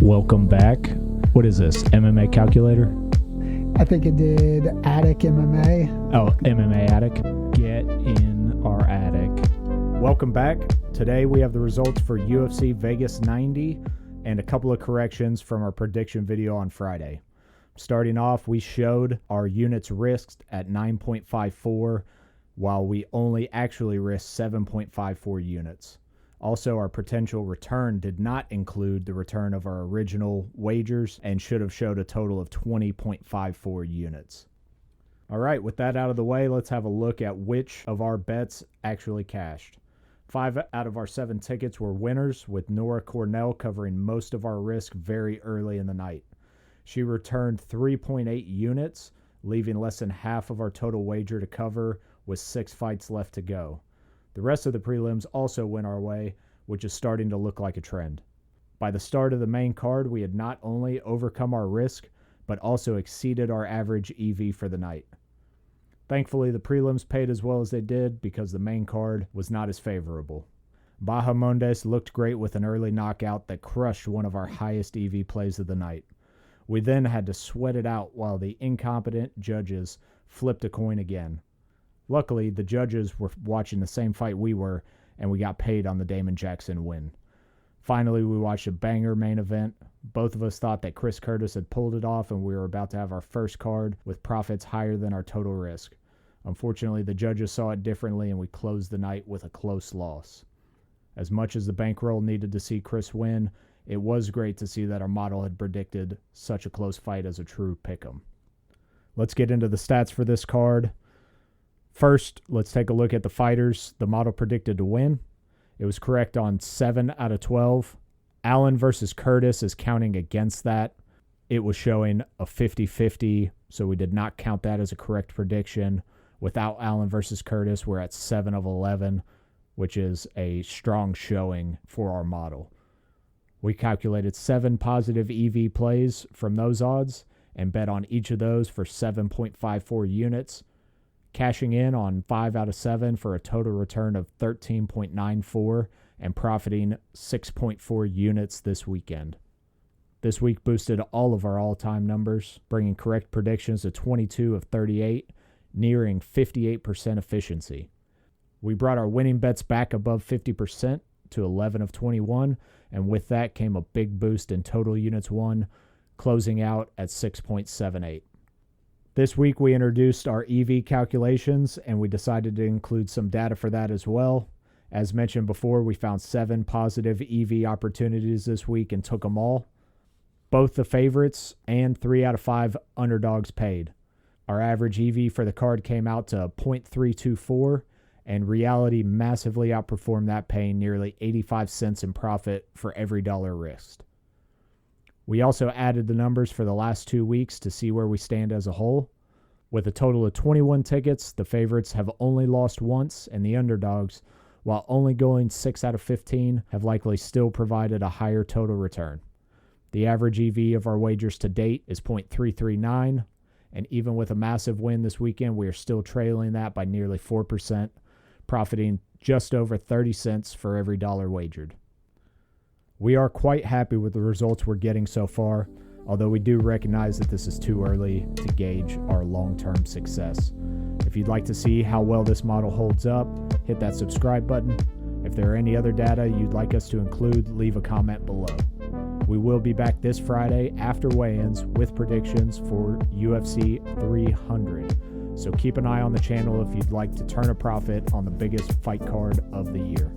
Welcome back. What is this, MMA calculator? I think it did Attic MMA. Oh, MMA Attic. Get in our attic. Welcome back. Today we have the results for UFC Vegas 90 and a couple of corrections from our prediction video on Friday. Starting off, we showed our units risked at 9.54, while we only actually risked 7.54 units. Also, our potential return did not include the return of our original wagers and should have showed a total of 20.54 units. All right, with that out of the way, let's have a look at which of our bets actually cashed. 5 out of our 7 tickets were winners, with Nora Cornell covering most of our risk very early in the night. She returned 3.8 units, leaving less than half of our total wager to cover with 6 fights left to go. The rest of the prelims also went our way, which is starting to look like a trend. By the start of the main card, we had not only overcome our risk, but also exceeded our average EV for the night. Thankfully, the prelims paid as well as they did because the main card was not as favorable. Bahamondes looked great with an early knockout that crushed one of our highest EV plays of the night. We then had to sweat it out while the incompetent judges flipped a coin again. Luckily, the judges were watching the same fight we were, and we got paid on the Damon Jackson win. Finally, we watched a banger main event. Both of us thought that Chris Curtis had pulled it off, and we were about to have our first card with profits higher than our total risk. Unfortunately, the judges saw it differently, and we closed the night with a close loss. As much as the bankroll needed to see Chris win, it was great to see that our model had predicted such a close fight as a true pick'em. Let's get into the stats for this card. First, let's take a look at the fighters the model predicted to win. It was correct on 7 out of 12. Allen versus Curtis is counting against that. It was showing a 50-50, so we did not count that as a correct prediction. Without Allen versus Curtis, we're at 7 of 11, which is a strong showing for our model. We calculated 7 positive EV plays from those odds and bet on each of those for 7.54 units, cashing in on 5 out of 7 for a total return of 13.94 and profiting 6.4 units this weekend. This week boosted all of our all-time numbers, bringing correct predictions to 22 of 38, nearing 58% efficiency. We brought our winning bets back above 50% to 11 of 21, and with that came a big boost in total units won, closing out at 6.78. This week we introduced our EV calculations, and we decided to include some data for that as well. As mentioned before, we found 7 positive EV opportunities this week and took them all. Both the favorites and 3 out of 5 underdogs paid. Our average EV for the card came out to 0.324, and reality massively outperformed that, paying nearly 85 cents in profit for every dollar risked. We also added the numbers for the last 2 weeks to see where we stand as a whole. With a total of 21 tickets, the favorites have only lost once, and the underdogs, while only going 6 out of 15, have likely still provided a higher total return. The average EV of our wagers to date is 0.339, and even with a massive win this weekend, we are still trailing that by nearly 4%, profiting just over 30 cents for every dollar wagered. We are quite happy with the results we're getting so far, although we do recognize that this is too early to gauge our long-term success. If you'd like to see how well this model holds up, hit that subscribe button. If there are any other data you'd like us to include, leave a comment below. We will be back this Friday after weigh-ins with predictions for UFC 300. So keep an eye on the channel if you'd like to turn a profit on the biggest fight card of the year.